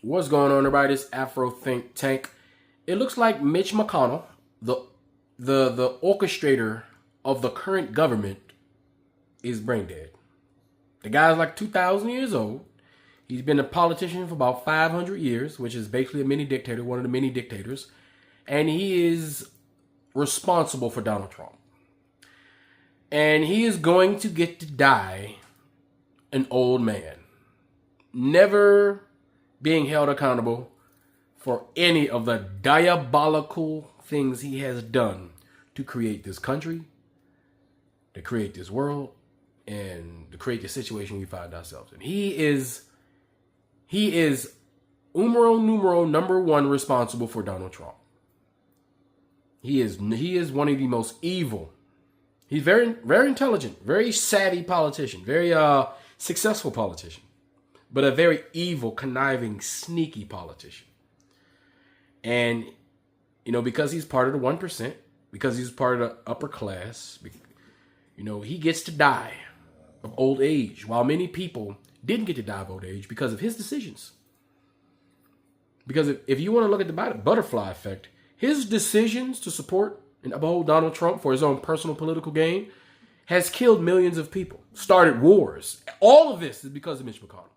What's going on, everybody? This Afro Think Tank. It looks like Mitch McConnell, the orchestrator of the current government, is brain dead. The guy's like 2,000 years old. He's been a politician for about 500 years, which is basically a mini dictator, one of the mini dictators. And he is responsible for Donald Trump. And he is going to get to die an old man. Never being held accountable for any of the diabolical things he has done to create this country, to create this world, and to create the situation we find ourselves in. He is numero number one responsible for Donald Trump. He is one of the most evil. He's very, very intelligent, very savvy politician, very successful politician, but a very evil, conniving, sneaky politician. And, because he's part of the 1%, because he's part of the upper class, he gets to die of old age, while many people didn't get to die of old age because of his decisions. Because if you want to look at the butterfly effect, his decisions to support and uphold Donald Trump for his own personal political gain has killed millions of people, started wars. All of this is because of Mitch McConnell.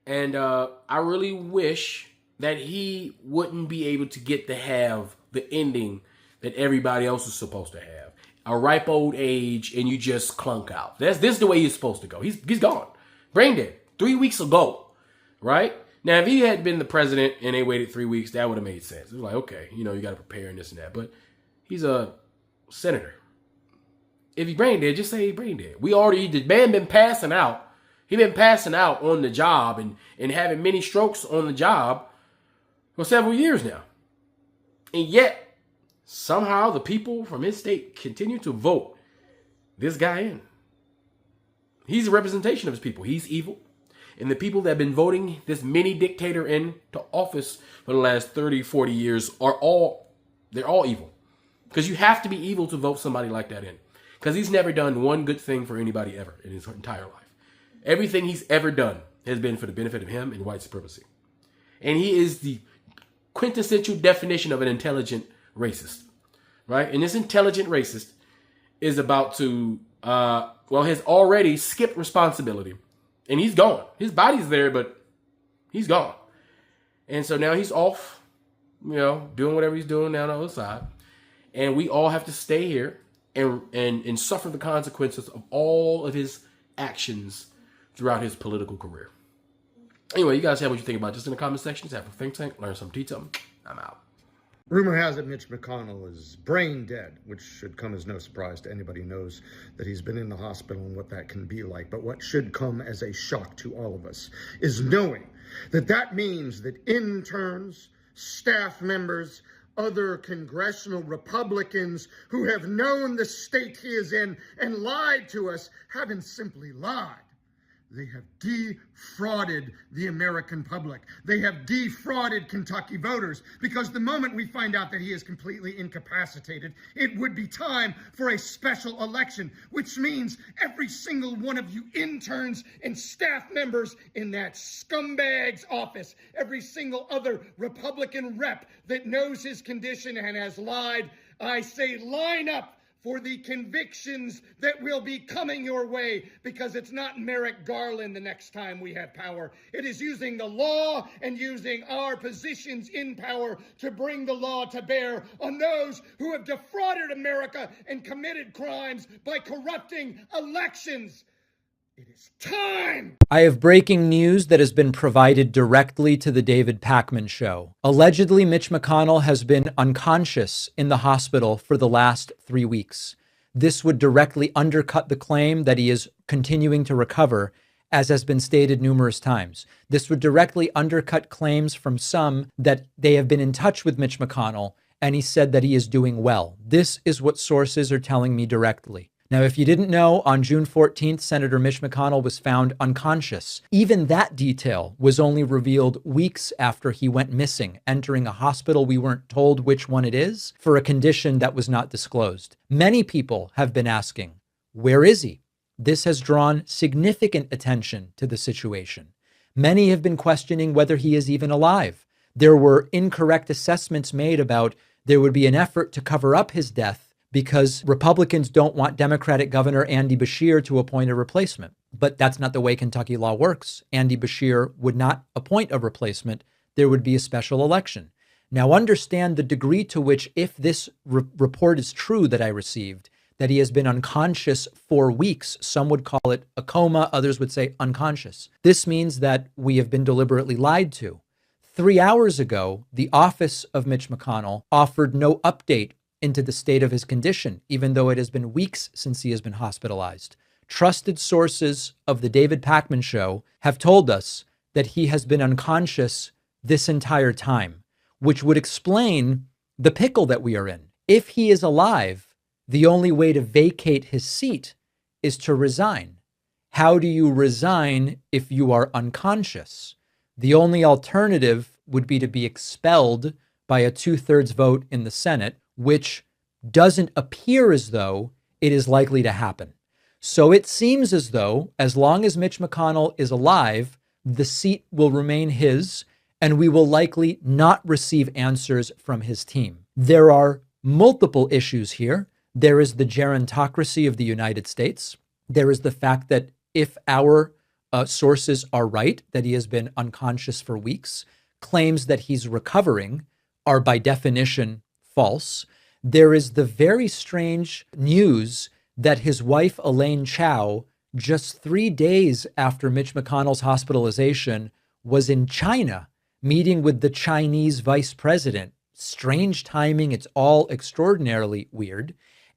And I really wish that he wouldn't be able to get to have the ending that everybody else is supposed to have. A ripe old age and you just clunk out. This is the way he's supposed to go. He's gone. Brain dead. 3 weeks ago. Right? Now, if he had been the president and they waited 3 weeks, that would have made sense. It was like, okay, you got to prepare and this and that. But he's a senator. If he's brain dead, just say he's brain dead. The man been passing out. He been passing out on the job and having many strokes on the job for several years now. And yet, somehow the people from his state continue to vote this guy in. He's a representation of his people. He's evil. And the people that have been voting this mini dictator into office for the last 30, 40 years they're all evil. Because you have to be evil to vote somebody like that in. Because he's never done one good thing for anybody ever in his entire life. Everything he's ever done has been for the benefit of him and white supremacy. And he is the quintessential definition of an intelligent racist. Right? And this intelligent racist is about to, has already skipped responsibility. And he's gone. His body's there, but he's gone. And so now he's off, doing whatever he's doing down on the other side. And we all have to stay here and suffer the consequences of all of his actions throughout his political career. Anyway, you guys have what you think about this in the comment section. Have a think tank, learn something, teach something. I'm out. Rumor has it Mitch McConnell is brain dead, which should come as no surprise to anybody who knows that he's been in the hospital and what that can be like. But what should come as a shock to all of us is knowing that means that interns, staff members, other congressional Republicans who have known the state he is in and lied to us haven't simply lied. They have defrauded the American public. They have defrauded Kentucky voters, because the moment we find out that he is completely incapacitated, it would be time for a special election, which means every single one of you interns and staff members in that scumbag's office, every single other Republican rep that knows his condition and has lied, I say line up for the convictions that will be coming your way, because it's not Merrick Garland the next time we have power. It is using the law and using our positions in power to bring the law to bear on those who have defrauded America and committed crimes by corrupting elections. It is time! I have breaking news that has been provided directly to the David Pakman Show. Allegedly, Mitch McConnell has been unconscious in the hospital for the last 3 weeks. This would directly undercut the claim that he is continuing to recover, as has been stated numerous times. This would directly undercut claims from some that they have been in touch with Mitch McConnell, and he said that he is doing well. This is what sources are telling me directly. Now, if you didn't know, on June 14th, Senator Mitch McConnell was found unconscious. Even that detail was only revealed weeks after he went missing, entering a hospital we weren't told which one it is, for a condition that was not disclosed. Many people have been asking, where is he? This has drawn significant attention to the situation. Many have been questioning whether he is even alive. There were incorrect assessments made about there would be an effort to cover up his death because Republicans don't want Democratic Governor Andy Beshear to appoint a replacement. But that's not the way Kentucky law works. Andy Beshear would not appoint a replacement. There would be a special election. Now understand the degree to which, if this report is true that I received, that he has been unconscious for weeks. Some would call it a coma. Others would say unconscious. This means that we have been deliberately lied to. 3 hours ago, the office of Mitch McConnell offered no update into the state of his condition, even though it has been weeks since he has been hospitalized. Trusted sources of the David Pakman Show have told us that he has been unconscious this entire time, which would explain the pickle that we are in. If he is alive, the only way to vacate his seat is to resign. How do you resign if you are unconscious? The only alternative would be to be expelled by a 2/3 vote in the Senate, which doesn't appear as though it is likely to happen. So it seems as though, as long as Mitch McConnell is alive, the seat will remain his, and we will likely not receive answers from his team. There are multiple issues here. There is the gerontocracy of the United States. There is the fact that if our sources are right, that he has been unconscious for weeks, claims that he's recovering are by definition false. There is the very strange news that his wife, Elaine Chao, just 3 days after Mitch McConnell's hospitalization, was in China meeting with the Chinese vice president. Strange timing. It's all extraordinarily weird.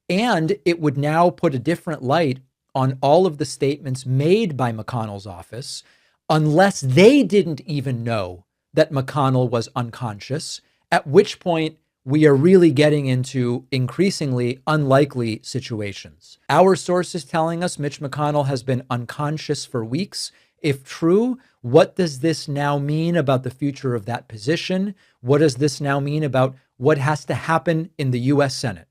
And it would now put a different light on all of the statements made by McConnell's office, unless they didn't even know that McConnell was unconscious, at which point we are really getting into increasingly unlikely situations. Our sources telling us Mitch McConnell has been unconscious for weeks. If true, what does this now mean about the future of that position? What does this now mean about what has to happen in the U.S. Senate?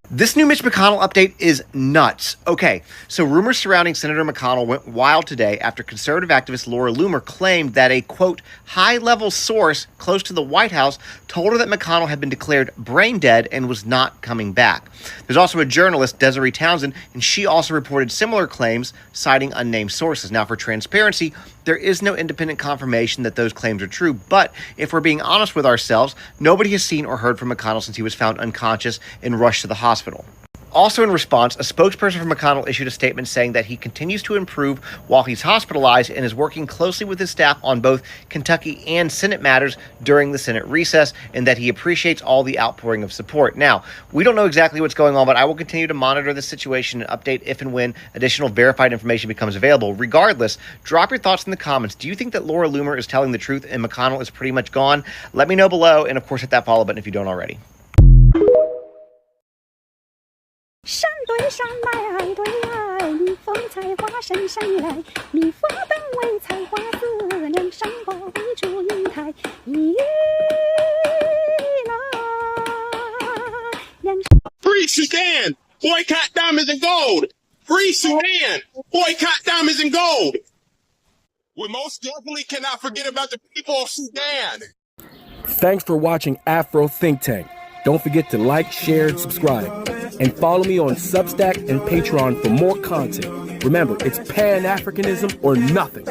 This new Mitch McConnell update is nuts. Okay, so rumors surrounding Senator McConnell went wild today after conservative activist Laura Loomer claimed that a, quote, high-level source close to the White House told her that McConnell had been declared brain dead and was not coming back. There's also a journalist, Desiree Townsend, and she also reported similar claims, citing unnamed sources. Now, for transparency, there is no independent confirmation that those claims are true, but if we're being honest with ourselves, nobody has seen or heard from McConnell since he was found unconscious and rushed to the hospital. Also in response, a spokesperson for McConnell issued a statement saying that he continues to improve while he's hospitalized and is working closely with his staff on both Kentucky and Senate matters during the Senate recess, and that he appreciates all the outpouring of support. Now, we don't know exactly what's going on, but I will continue to monitor the situation and update if and when additional verified information becomes available. Regardless, drop your thoughts in the comments. Do you think that Laura Loomer is telling the truth and McConnell is pretty much gone? Let me know below, and of course hit that follow button if you don't already. 山对山来爱对爱，蜜蜂采花深山来，蜜蜂等为采花子，两山花为祝英台，一啦两。Free Sudan! Boycott diamonds and gold! Free Sudan! Boycott diamonds and gold! We most definitely cannot forget about the people of Sudan! Thanks for watching Afro Think Tank. Don't forget to like, share, and subscribe. And follow me on Substack and Patreon for more content. Remember, it's Pan-Africanism or nothing.